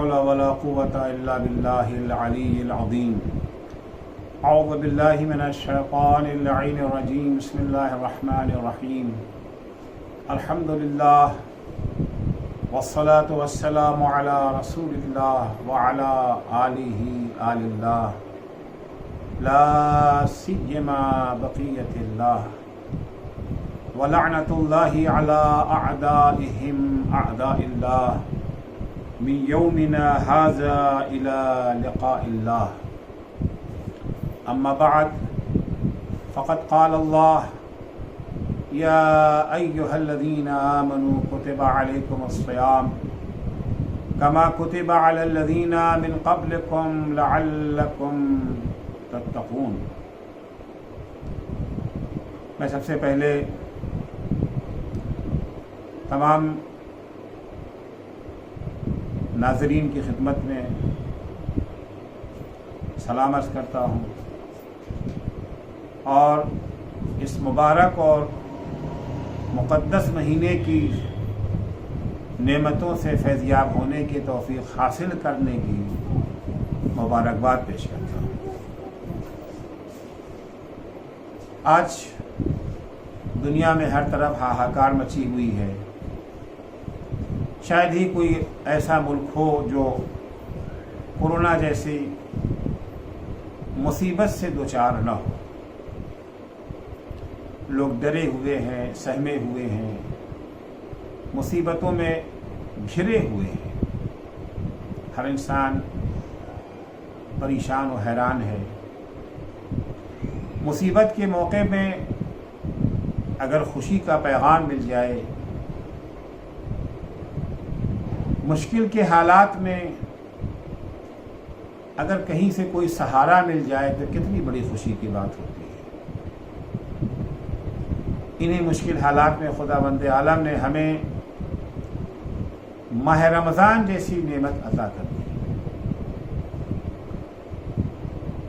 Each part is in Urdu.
حول ولا قوة إلا بالله العلي العظيم. أعوذ بالله من الشيطان اللعين الرجيم. بسم الله الرحمن الرحيم. الحمد لله والصلاة والسلام على رسول الله وعلى آله آل الله لا سيما بقية الله ولعنة الله على أعدائهم أعداء الله من يومنا هذا إلى لقاء الله. أما بعد فقد قال الله يا أيها الذين آمنوا كتب عليكم الصيام كما كتب على الذين من قبلكم لعلكم تتقون. میں سب سے پہلے تمام ناظرین کی خدمت میں سلام عرض کرتا ہوں اور اس مبارک اور مقدس مہینے کی نعمتوں سے فیضیاب ہونے کی توفیق حاصل کرنے کی مبارکباد پیش کرتا ہوں. آج دنیا میں ہر طرف ہاہاکار مچی ہوئی ہے. شاید ہی کوئی ایسا ملک ہو جو کورونا جیسی مصیبت سے دوچار نہ ہو. لوگ ڈرے ہوئے ہیں، سہمے ہوئے ہیں، مصیبتوں میں گھرے ہوئے ہیں. ہر انسان پریشان و حیران ہے. مصیبت کے موقع میں اگر خوشی کا پیغام مل جائے، مشکل کے حالات میں اگر کہیں سے کوئی سہارا مل جائے تو کتنی بڑی خوشی کی بات ہوتی ہے. انہیں مشکل حالات میں خداوند عالم نے ہمیں ماہ رمضان جیسی نعمت عطا کر دی.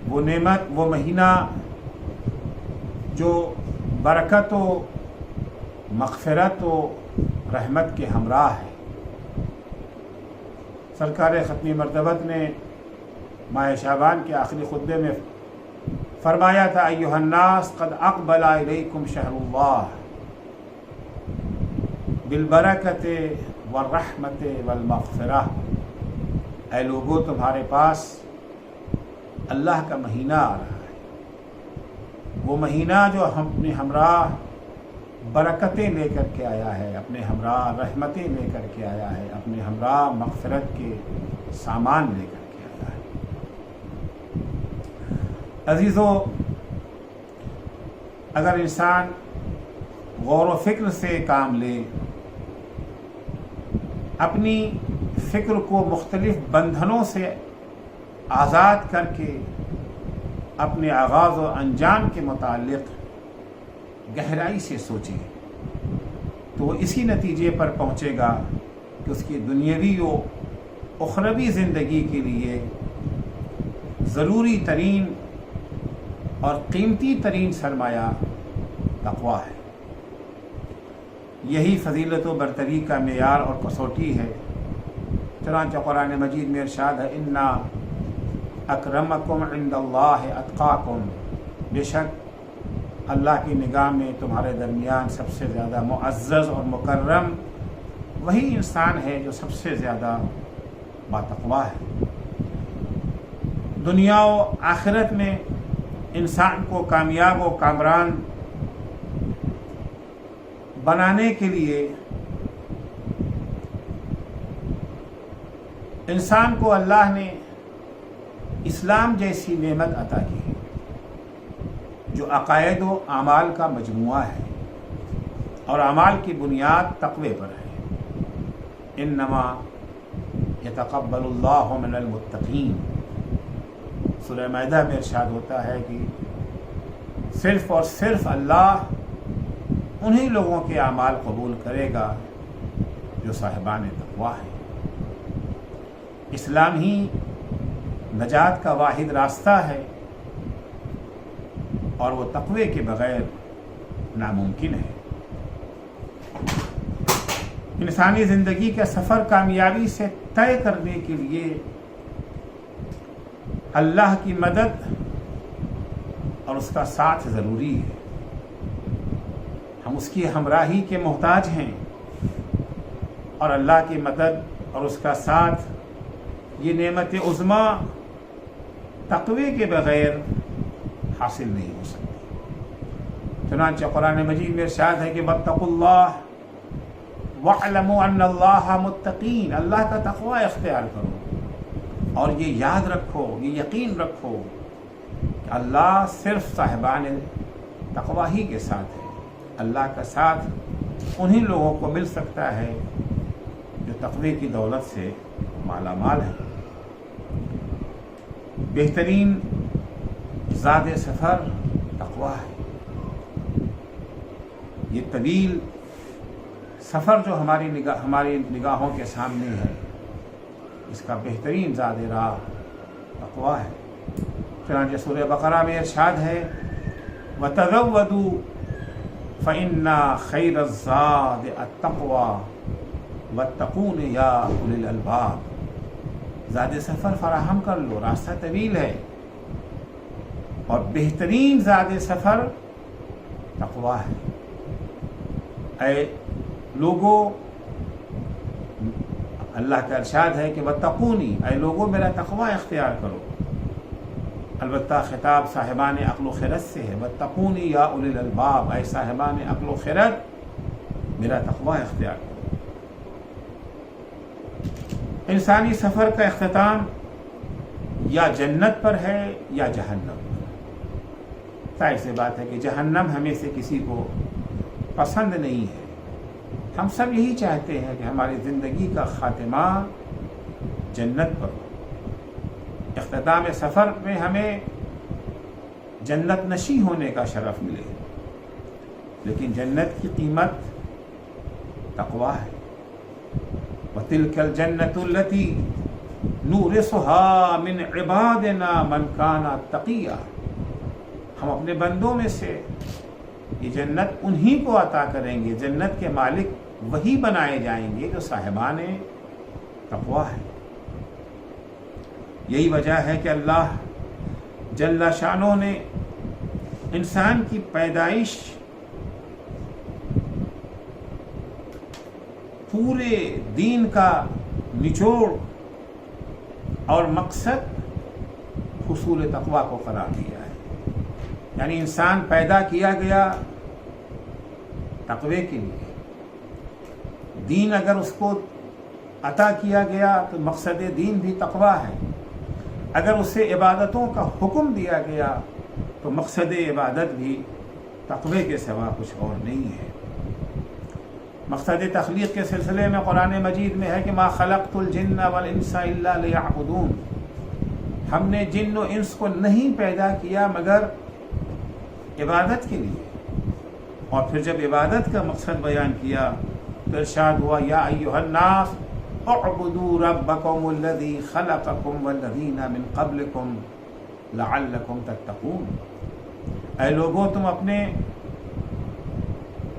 وہ نعمت، وہ مہینہ جو برکت و مغفرت و رحمت کے ہمراہ ہے. سرکار ختمی مرتبت نے ماہ شعبان کے آخری خطبے میں فرمایا تھا ایھا الناس قد اقبل الیکم شہر اللہ بالبرکۃ والرحمۃ والمغفرہ. اے لوگو، تمہارے پاس اللہ کا مہینہ آ رہا ہے. وہ مہینہ جو اپنے ہمراہ برکتیں لے کر کے آیا ہے، اپنے ہمراہ رحمتیں لے کر کے آیا ہے، اپنے ہمراہ مغفرت کے سامان لے کر کے آیا ہے. عزیزو، اگر انسان غور و فکر سے کام لے، اپنی فکر کو مختلف بندھنوں سے آزاد کر کے اپنے آغاز و انجام کے متعلق گہرائی سے سوچے تو وہ اسی نتیجے پر پہنچے گا کہ اس کی دنیاوی و اخروی زندگی کے لیے ضروری ترین اور قیمتی ترین سرمایہ تقویٰ ہے. یہی فضیلت و برتری کا معیار اور کسوٹی ہے. چنانچہ قرآن مجید میں ارشاد ہے انا اکرمکم عند اللہ اتقاکم. بے شک اللہ کی نگاہ میں تمہارے درمیان سب سے زیادہ معزز اور مکرم وہی انسان ہے جو سب سے زیادہ باتقوا ہے. دنیا و آخرت میں انسان کو کامیاب و کامران بنانے کے لیے انسان کو اللہ نے اسلام جیسی نعمت عطا کی ہے جو عقائد و اعمال کا مجموعہ ہے اور اعمال کی بنیاد تقوی پر ہے. انما یتقبل اللہ من المتقین. سورہ مائدہ میں ارشاد ہوتا ہے کہ صرف اور صرف اللہ انہی لوگوں کے اعمال قبول کرے گا جو صاحبان تقویٰ ہیں. اسلام ہی نجات کا واحد راستہ ہے اور وہ تقوی کے بغیر ناممکن ہے. انسانی زندگی کا سفر کامیابی سے طے کرنے کے لیے اللہ کی مدد اور اس کا ساتھ ضروری ہے۔ ہم اس کی ہمراہی کے محتاج ہیں، اور اللہ کی مدد اور اس کا ساتھ یہ نعمت عظمیٰ تقوی کے بغیر حاصل نہیں ہو سکتی۔ چنانچہ قرآن مجید میں ارشاد ہے کہ واتقوا اللہ وَاعْلَمُوا أَنَّ اللَّهَ مُتَّقِينَ، اللہ کا تقوی اختیار کرو اور یہ یاد رکھو، یہ یقین رکھو کہ اللہ صرف صاحبان تقوی ہی کے ساتھ ہے۔ اللہ کا ساتھ انہی لوگوں کو مل سکتا ہے جو تقوی کی دولت سے مالا مال ہے۔ بہترین زاد سفر تقوی ہے۔ یہ طویل سفر جو ہماری نگاہوں کے سامنے ہے، اس کا بہترین زاد راہ تقوی ہے۔ چنانچہ سورہ بقرہ میں ارشاد ہے وَتَزَوَّدُوا فَإِنَّ خَيْرَ الزَّادِ التَّقْوَىٰ وَاتَّقُونِ يَا أُولِي الْأَلْبَابِ، زاد سفر فراہم کر لو، راستہ طویل ہے، اور بہترین زاد سفر تقوی ہے۔ اے لوگوں، اللہ کا ارشاد ہے کہ وَاتَّقُونِی، اے لوگوں میرا تقوی اختیار کرو، البتہ خطاب صاحبان عقل و خرد سے ہے۔ وَاتَّقُونِی یا اولی الالباب، اے صاحبان عقل و خرد میرا تقوی اختیار کرو۔ انسانی سفر کا اختتام یا جنت پر ہے یا جہنم پر۔ ظاہر سی بات ہے کہ جہنم ہمیں سے کسی کو پسند نہیں ہے۔ ہم سب یہی چاہتے ہیں کہ ہماری زندگی کا خاتمہ جنت پر ہو، اختتام سفر میں ہمیں جنت نشیں ہونے کا شرف ملے، لیکن جنت کی قیمت تقوی ہے۔ وَتِلْكَ الْجَنَّةُ الَّتِي نُورِثُهَا مِنْ عِبَادِنَا مَنْ كَانَ تَقِيًّا، ہم اپنے بندوں میں سے یہ جنت انہی کو عطا کریں گے، جنت کے مالک وہی بنائے جائیں گے جو صاحبان تقوی ہے۔ یہی وجہ ہے کہ اللہ جل شانہ نے انسان کی پیدائش پورے دین کا نچوڑ اور مقصد حصول تقوی کو قرار دیا ہے۔ یعنی انسان پیدا کیا گیا تقوی کے لیے، دین اگر اس کو عطا کیا گیا تو مقصد دین بھی تقوی ہے، اگر اسے عبادتوں کا حکم دیا گیا تو مقصد عبادت بھی تقوی کے سوا کچھ اور نہیں ہے۔ مقصد تخلیق کے سلسلے میں قرآن مجید میں ہے کہ ما خلقت الجن والانس الا لیعبدون، ہم نے جن و انس کو نہیں پیدا کیا مگر عبادت کے لیے، اور پھر جب عبادت کا مقصد بیان کیا تو ارشاد ہوا یا ایھا الناس اعبدوا ربکم الذی خلقکم والذین من قبلکم لعلکم تتقون، اے لوگوں تم اپنے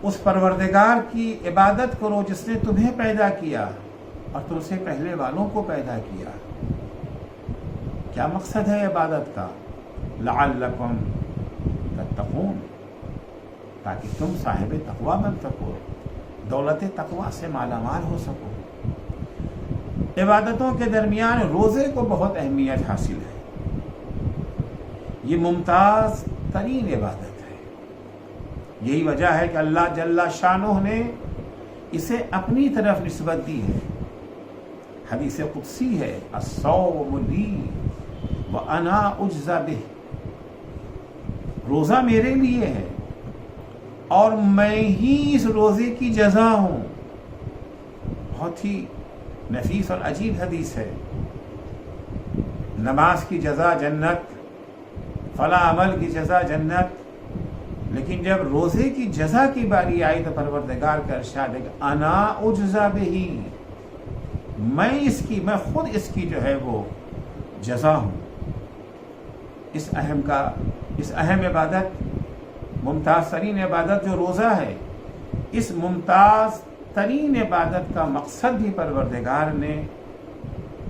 اس پروردگار کی عبادت کرو جس نے تمہیں پیدا کیا اور تم سے پہلے والوں کو پیدا کیا۔ کیا مقصد ہے عبادت کا؟ لعلکم تتقون، تاکہ تم صاحب تقوی بن سکو، دولت تقوی سے مالا مال ہو سکو۔ عبادتوں کے درمیان روزے کو بہت اہمیت حاصل ہے، یہ ممتاز ترین عبادت ہے۔ یہی وجہ ہے کہ اللہ جل شانہ نے اسے اپنی طرف نسبت دی ہے۔ حدیث قدسی ہے الصوم لی وانا اجزی بہ، روزہ میرے لیے ہے اور میں ہی اس روزے کی جزا ہوں۔ بہت ہی نفیس اور عجیب حدیث ہے۔ نماز کی جزا جنت، فلاں عمل کی جزا جنت، لیکن جب روزے کی جزا کی باری آئی تو پروردگار کا ارشاد ہے کہ انا اجزی بہ، میں خود اس کی جو ہے وہ جزا ہوں۔ اس اہم عبادت، ممتاز ترین عبادت جو روزہ ہے، اس ممتاز ترین عبادت کا مقصد بھی پروردگار نے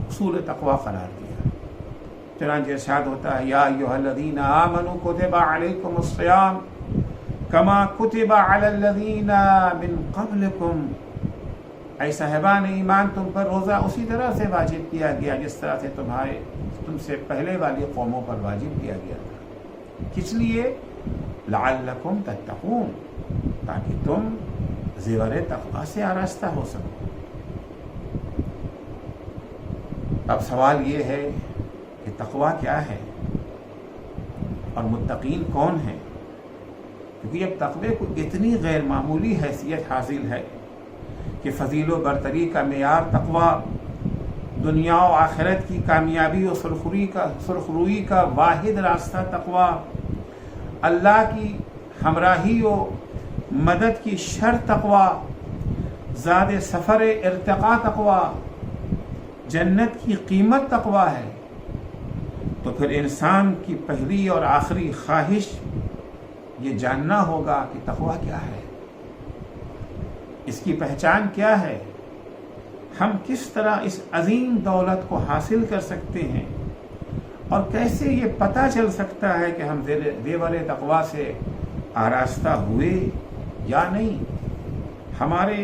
حصول تقوی قرار دیا۔ چنانچہ ارشاد ہوتا ہے یا ایھا الذین آمنوا کتب علیکم الصیام کما کتب علی الذین من قبلکم، اے صاحبان ایمان تم پر روزہ اسی طرح سے واجب کیا گیا جس طرح سے تم سے پہلے والی قوموں پر واجب کیا گیا تھا۔ کس لیے؟ لعلکم تتقون، تاکہ تم زیور تقوی سے آراستہ ہو سکو۔ اب سوال یہ ہے کہ تقوی کیا ہے اور متقین کون ہیں؟ کیونکہ اب تقوی کو اتنی غیر معمولی حیثیت حاصل ہے کہ فضیل و برتری کا معیار تقوی، دنیا و آخرت کی کامیابی و سرخروئی کا واحد راستہ تقوی، اللہ کی ہمراہی و مدد کی شرط تقوی، زاد سفر ارتقاء تقوی، جنت کی قیمت تقوی ہے، تو پھر انسان کی پہلی اور آخری خواہش یہ جاننا ہوگا کہ تقوی کیا ہے، اس کی پہچان کیا ہے، ہم کس طرح اس عظیم دولت کو حاصل کر سکتے ہیں، اور کیسے یہ پتہ چل سکتا ہے کہ ہم زیور تقوی سے آراستہ ہوئے یا نہیں۔ ہمارے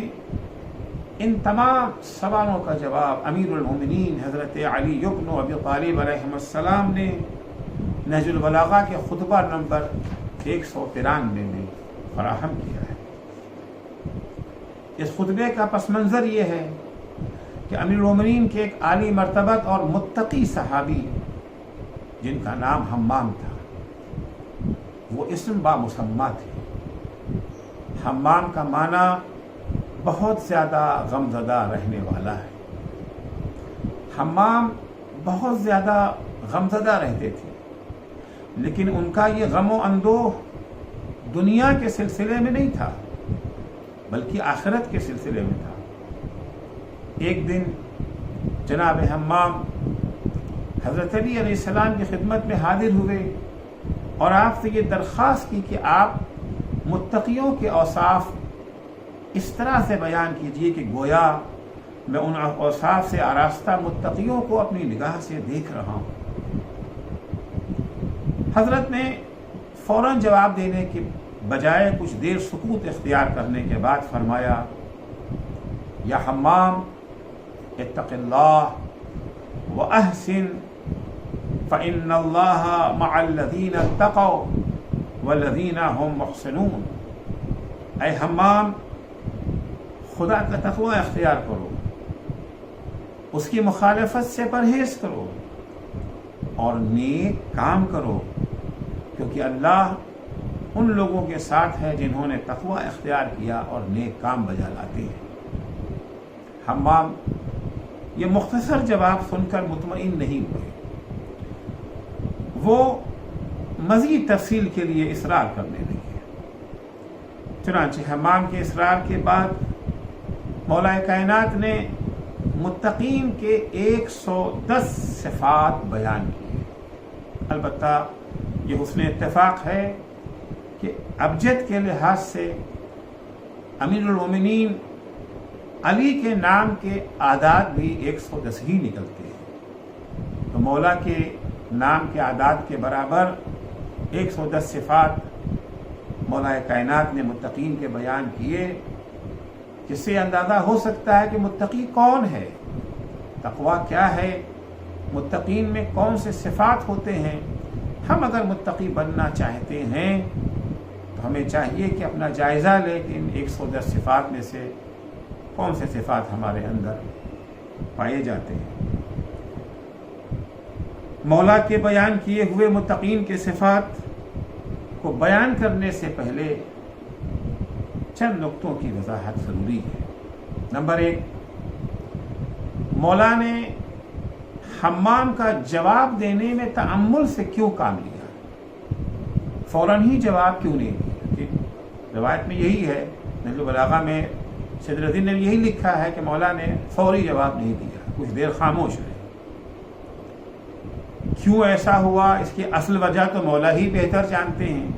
ان تمام سوالوں کا جواب امیر المومنین حضرت علی بن ابی طالب علیہ السلام نے نہج البلاغہ کے خطبہ نمبر 193 میں فراہم کیا ہے۔ اس خطبے کا پس منظر یہ ہے کہ امیر المومنین کے ایک عالی مرتبت اور متقی صحابی جن کا نام حمام تھا، وہ اسم بامسمى تھے۔ حمام کا معنی بہت زیادہ غمزدہ رہنے والا ہے۔ حمام بہت زیادہ غمزدہ رہتے تھے، لیکن ان کا یہ غم و اندوہ دنیا کے سلسلے میں نہیں تھا بلکہ آخرت کے سلسلے میں تھا۔ ایک دن جناب حمام حضرت علی علیہ السلام کی خدمت میں حاضر ہوئے اور آپ سے یہ درخواست کی کہ آپ متقیوں کے اوصاف اس طرح سے بیان کیجئے کہ گویا میں ان اوصاف سے آراستہ متقیوں کو اپنی نگاہ سے دیکھ رہا ہوں۔ حضرت نے فوراً جواب دینے کے بجائے کچھ دیر سکوت اختیار کرنے کے بعد فرمایا یا حمام اتق اللہ واحسن فإن اللہ مع الذین اتقوا والذین هم محسنون۔ اے حمام، خدا کا تقوی اختیار کرو، اس کی مخالفت سے پرہیز کرو اور نیک کام کرو، کیونکہ اللہ ان لوگوں کے ساتھ ہے جنہوں نے تقوی اختیار کیا اور نیک کام بجا لاتے ہیں۔ حمام یہ مختصر جواب سن کر مطمئن نہیں ہوئے، وہ مزید تفصیل کے لیے اصرار کرنے لگے۔ چنانچہ حمام کے اصرار کے بعد مولا کائنات نے متقین کے 110 صفات بیان کیے۔ البتہ یہ حسن اتفاق ہے کہ ابجد کے لحاظ سے امیر المومنین علی کے نام کے اعداد بھی 110 ہی نکلتے ہیں، تو مولا کے نام کے اعداد کے برابر 110 صفات مولا کائنات نے متقین کے بیان کیے، جس سے اندازہ ہو سکتا ہے کہ متقی کون ہے، تقوی کیا ہے، متقین میں کون سے صفات ہوتے ہیں۔ ہم اگر متقی بننا چاہتے ہیں تو ہمیں چاہیے کہ اپنا جائزہ لیں کہ ان 110 صفات میں سے کون سے صفات ہمارے اندر پائے جاتے ہیں۔ مولا کے بیان کیے ہوئے متقین کے صفات کو بیان کرنے سے پہلے چند نقطوں کی وضاحت ضروری ہے۔ نمبر 1، مولا نے حمام کا جواب دینے میں تأمل سے کیوں کام لیا، فوراً ہی جواب کیوں نہیں دیا؟ کہ روایت میں یہی ہے، نہج البلاغہ میں صدر الدین نے یہی لکھا ہے کہ مولا نے فوری جواب نہیں دیا، کچھ دیر خاموش رہے۔ کیوں ایسا ہوا، اس کی اصل وجہ تو مولا ہی بہتر جانتے ہیں،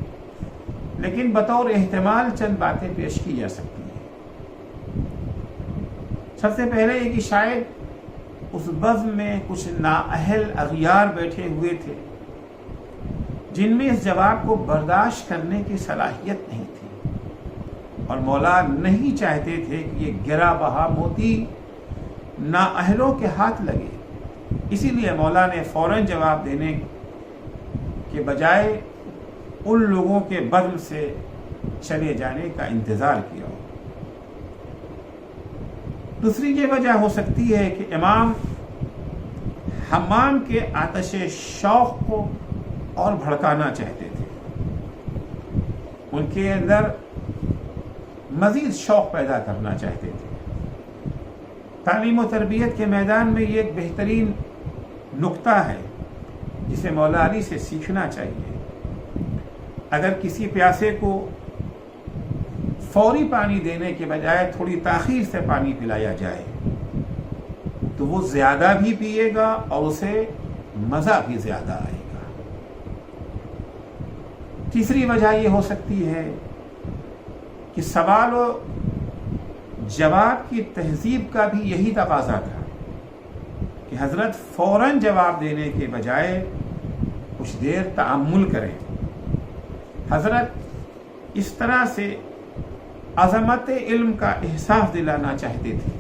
لیکن بطور احتمال چند باتیں پیش کی جا سکتی ہیں۔ سب سے پہلے یہ کہ شاید اس بزم میں کچھ نااہل اغیار بیٹھے ہوئے تھے جن میں اس جواب کو برداشت کرنے کی صلاحیت نہیں تھی، اور مولا نہیں چاہتے تھے کہ یہ گرا بہا موتی نااہلوں کے ہاتھ لگے، اسی لیے مولا نے فوراً جواب دینے کے بجائے ان لوگوں کے بزم سے چلے جانے کا انتظار کیا۔ دوسری یہ وجہ ہو سکتی ہے کہ امام حمام کے آتش شوق کو اور بھڑکانا چاہتے تھے، ان کے اندر مزید شوق پیدا کرنا چاہتے تھے۔ تعلیم و تربیت کے میدان میں یہ ایک بہترین نقطہ ہے جسے مولا علی سے سیکھنا چاہیے۔ اگر کسی پیاسے کو فوری پانی دینے کے بجائے تھوڑی تاخیر سے پانی پلایا جائے تو وہ زیادہ بھی پیے گا اور اسے مزہ بھی زیادہ آئے گا۔ تیسری وجہ یہ ہو سکتی ہے کہ سوال و جواب کی تہذیب کا بھی یہی تقاضا تھا کہ حضرت فوراً جواب دینے کے بجائے کچھ دیر تأمل کریں۔ حضرت اس طرح سے عظمت علم کا احساس دلانا چاہتے تھے۔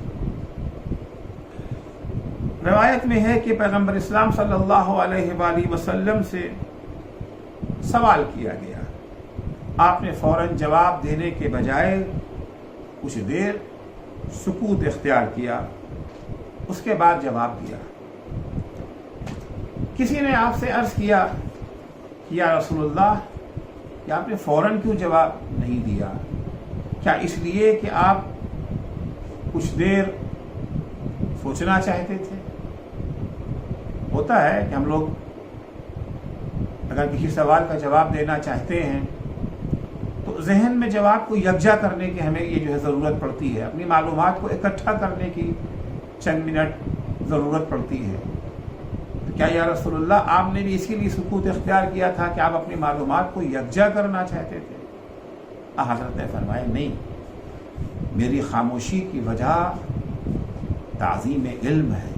روایت میں ہے کہ پیغمبر اسلام صلی اللہ علیہ وآلہ وسلم سے سوال کیا گیا، آپ نے فوراً جواب دینے کے بجائے کچھ دیر سکوت اختیار کیا، اس کے بعد جواب دیا۔ کسی نے آپ سے عرض کیا کہ یا رسول اللہ، کہ آپ نے فوراً کیوں جواب نہیں دیا؟ کیا اس لیے کہ آپ کچھ دیر سوچنا چاہتے تھے؟ ہوتا ہے کہ ہم لوگ اگر کسی سوال کا جواب دینا چاہتے ہیں تو ذہن میں جواب کو یکجا کرنے کی ہمیں یہ جو ہے ضرورت پڑتی ہے، اپنی معلومات کو اکٹھا کرنے کی چند منٹ ضرورت پڑتی ہے۔ تو کیا یا رسول اللہ آپ نے بھی اسی لیے سکوت اختیار کیا تھا کہ آپ اپنی معلومات کو یکجا کرنا چاہتے تھے؟ حضرت نے فرمایا نہیں، میری خاموشی کی وجہ تعظیم علم ہے،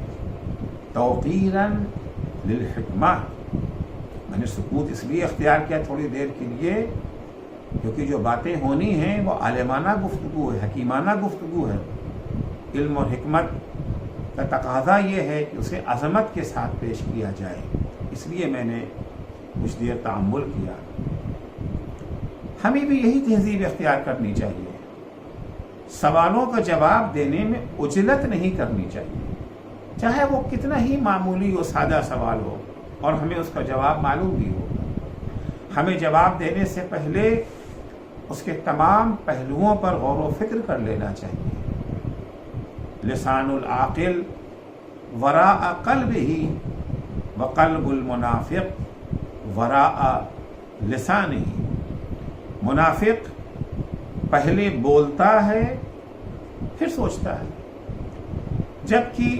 توقیراً للحکمہ۔ میں نے سکوت اس لیے اختیار کیا تھوڑی دیر کے لیے کیونکہ جو باتیں ہونی ہیں وہ عالمانہ گفتگو ہے، حکیمانہ گفتگو ہے۔ علم اور حکمت کا تقاضا یہ ہے کہ اسے عظمت کے ساتھ پیش کیا جائے، اس لیے میں نے کچھ دیر تأمل کیا۔ ہمیں بھی یہی تہذیب اختیار کرنی چاہیے، سوالوں کا جواب دینے میں عجلت نہیں کرنی چاہیے، چاہے وہ کتنا ہی معمولی و سادہ سوال ہو اور ہمیں اس کا جواب معلوم بھی ہو۔ ہمیں جواب دینے سے پہلے اس کے تمام پہلوؤں پر غور و فکر کر لینا چاہیے۔ لسان العاقل وراء قلبہ وقلب المنافق وراء لسانہ۔ منافق پہلے بولتا ہے پھر سوچتا ہے، جبکہ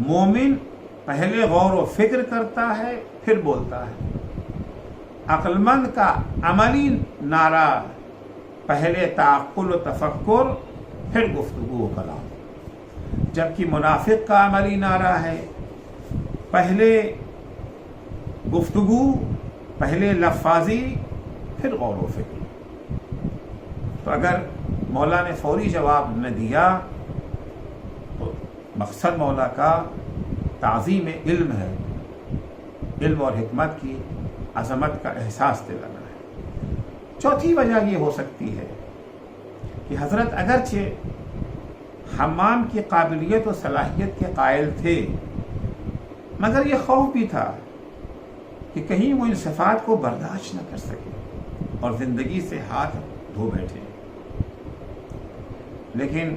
مومن پہلے غور و فکر کرتا ہے پھر بولتا ہے۔ عقل مند کا عملی نعرہ پہلے تعقل و تفکر پھر گفتگو و کلام، جبکہ منافق کا عملی نعرہ ہے پہلے گفتگو، پہلے لفاظی پھر غور و فکر۔ تو اگر مولا نے فوری جواب نہ دیا تو مقصد مولا کا تعظیم علم ہے، علم اور حکمت کی عظمت کا احساس دلانا ہے۔ چوتھی وجہ یہ ہو سکتی ہے کہ حضرت اگرچہ حمام کی قابلیت و صلاحیت کے قائل تھے، مگر یہ خوف بھی تھا کہ کہیں وہ ان صفات کو برداشت نہ کر سکے اور زندگی سے ہاتھ دھو بیٹھے، لیکن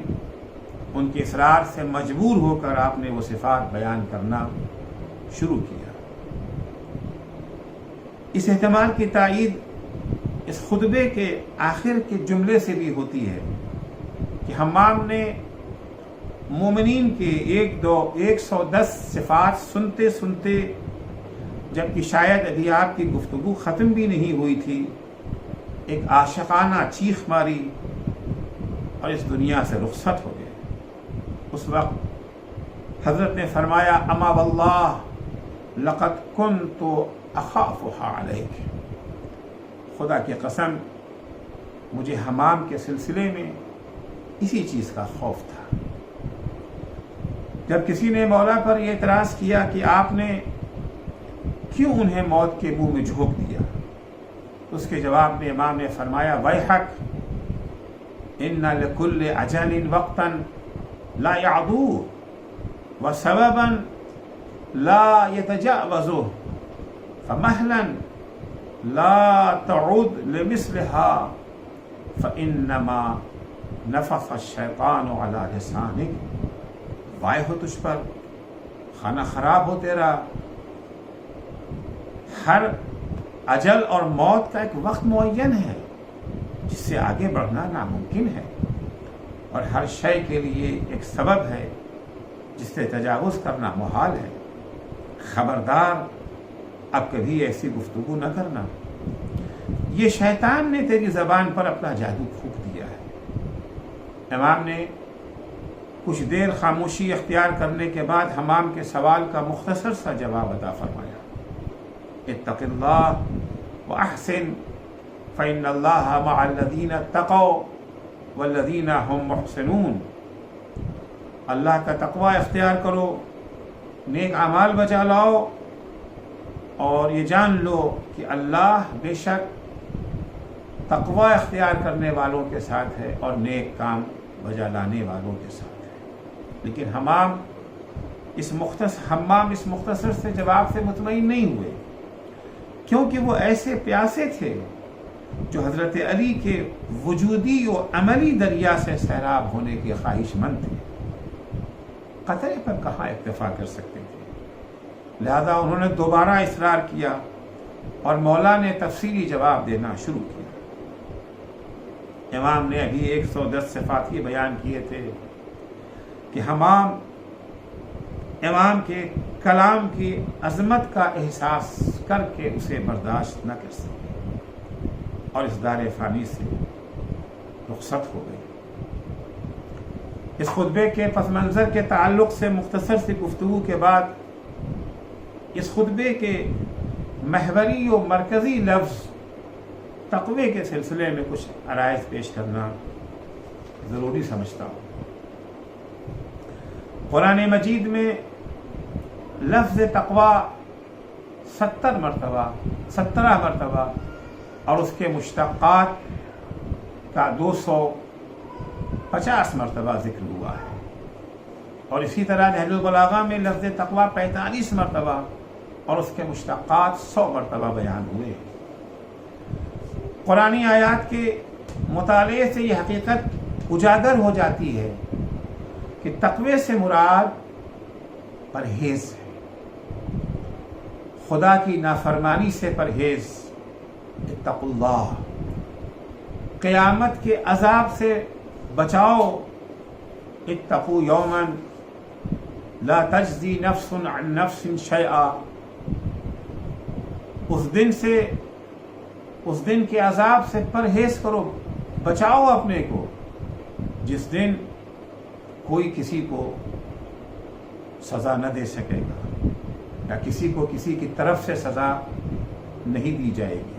ان کے اصرار سے مجبور ہو کر آپ نے وہ صفات بیان کرنا شروع کیا۔ اس احتمال کی تائید اس خطبے کے آخر کے جملے سے بھی ہوتی ہے کہ حمام نے مومنین کے 110 صفات سنتے سنتے، جبکہ شاید ابھی آپ کی گفتگو ختم بھی نہیں ہوئی تھی، ایک عاشقانہ چیخ ماری اور اس دنیا سے رخصت ہو گئے، اس وقت حضرت نے فرمایا اما واللہ لقد کنت اخافها علیک، خدا کی قسم مجھے حمام کے سلسلے میں اسی چیز کا خوف تھا۔ جب کسی نے مولا پر یہ اعتراض کیا کہ آپ نے کیوں انہیں موت کے منہ میں جھونک دیا، اس کے جواب میں امام نے فرمایا ویحک ان لکل اجل وقتا لا یعدوه وسببا لا يتجاوزه فمهلا لا تعود لمثلها فانما نفخ الشیطان على لسانك، وائے ہو تجھ پر، کھانا خراب ہو تیرا، ہر اجل اور موت کا ایک وقت معین ہے جس سے آگے بڑھنا ناممکن ہے، اور ہر شے کے لیے ایک سبب ہے جس سے تجاوز کرنا محال ہے۔ خبردار اب کبھی ایسی گفتگو نہ کرنا، یہ شیطان نے تیری زبان پر اپنا جادو پھونک دیا ہے۔ امام نے کچھ دیر خاموشی اختیار کرنے کے بعد حمام کے سوال کا مختصر سا جواب عطا فرمایا، اتق اللہ واحسن فإن اللہ مع الذین اتقوا والذین هم محسنون، اللہ کا تقوی اختیار کرو، نیک اعمال بجا لاؤ، اور یہ جان لو کہ اللہ بے شک تقوی اختیار کرنے والوں کے ساتھ ہے اور نیک کام بجا لانے والوں کے ساتھ ہے۔ لیکن حمام اس مختصر سے جواب سے مطمئن نہیں ہوئے، کیونکہ وہ ایسے پیاسے تھے جو حضرت علی کے وجودی و عملی دریا سے سیراب ہونے کے خواہش مند تھے، قطرے پر کہاں اکتفا کر سکتے تھے، لہذا انہوں نے دوبارہ اصرار کیا اور مولا نے تفصیلی جواب دینا شروع کیا۔ امام نے ابھی 110 صفات یہ بیان کیے تھے کہ حمام امام کے کلام کی عظمت کا احساس کر کے اسے برداشت نہ کر سکے اور اس دار فانی سے رخصت ہو گئی۔ اس خطبے کے پس منظر کے تعلق سے مختصر سی گفتگو کے بعد اس خطبے کے محوری و مرکزی لفظ تقوی کے سلسلے میں کچھ عرائض پیش کرنا ضروری سمجھتا ہوں۔ قرآن مجید میں لفظ تقوی 17 مرتبہ اور اس کے مشتقات کا 250 مرتبہ ذکر ہوا ہے، اور اسی طرح نہج البلاغہ میں لفظ تقوی 45 مرتبہ اور اس کے مشتقات 100 مرتبہ بیان ہوئے ہیں۔ قرآنی آیات کے مطالعے سے یہ حقیقت اجاگر ہو جاتی ہے کہ تقوی سے مراد پرہیز ہے، خدا کی نافرمانی سے پرہیز، اتقوا اللہ، قیامت کے عذاب سے بچاؤ، اتقوا یوما لا تجزی نفس عن نفس شیئا، اس دن کے عذاب سے پرہیز کرو، بچاؤ اپنے کو، جس دن کوئی کسی کو سزا نہ دے سکے گا یا کسی کو کسی کی طرف سے سزا نہیں دی جائے گی۔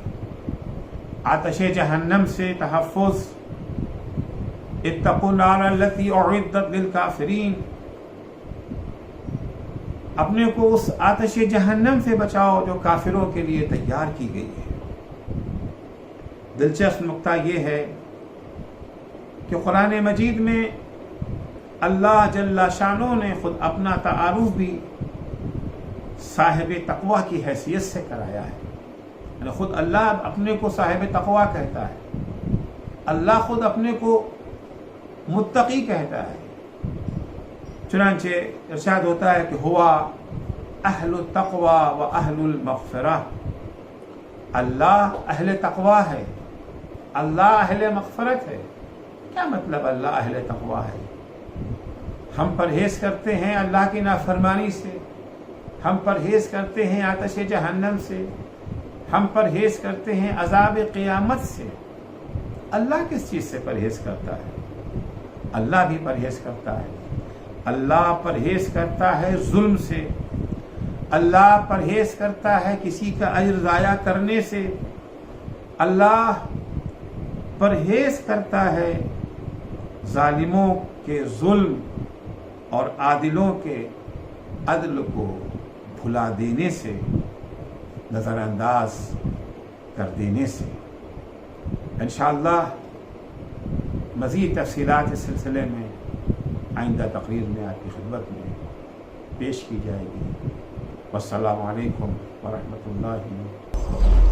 آتش جہنم سے تحفظ، اتقوا النار التي اعدت للکافرین، اپنے کو اس آتش جہنم سے بچاؤ جو کافروں کے لیے تیار کی گئی ہے۔ دلچسپ نقطہ یہ ہے کہ قرآن مجید میں اللہ جل شانہ نے خود اپنا تعارف بھی صاحب تقوی کی حیثیت سے کرایا ہے، یعنی خود اللہ اپنے کو صاحب تقوی کہتا ہے، اللہ خود اپنے کو متقی کہتا ہے۔ چنانچہ ارشاد ہوتا ہے کہ ہوا اہل التقوی و اہل المغفرہ، اللہ اہل تقوی ہے، اللہ اہل مغفرت ہے۔ کیا مطلب اللہ اہل تقوی ہے؟ ہم پرہیز کرتے ہیں اللہ کی نافرمانی سے، ہم پرہیز کرتے ہیں آتش جہنم سے، ہم پرہیز کرتے ہیں عذاب قیامت سے۔ اللہ کس چیز سے پرہیز کرتا ہے؟ اللہ بھی پرہیز کرتا ہے. اللہ پرہیز کرتا ہے ظلم سے، اللہ پرہیز کرتا ہے کسی کا اجر ضائع کرنے سے، اللہ پرہیز کرتا ہے ظالموں کے ظلم اور عادلوں کے عدل کو بھلا دینے سے، نظر انداز کر دینے سے. انشاءاللہ مزید تفصیلات اس سلسلے میں آئندہ تقریر میں آپ کی خدمت میں پیش کی جائے گی. والسلام علیکم ورحمۃ اللہ.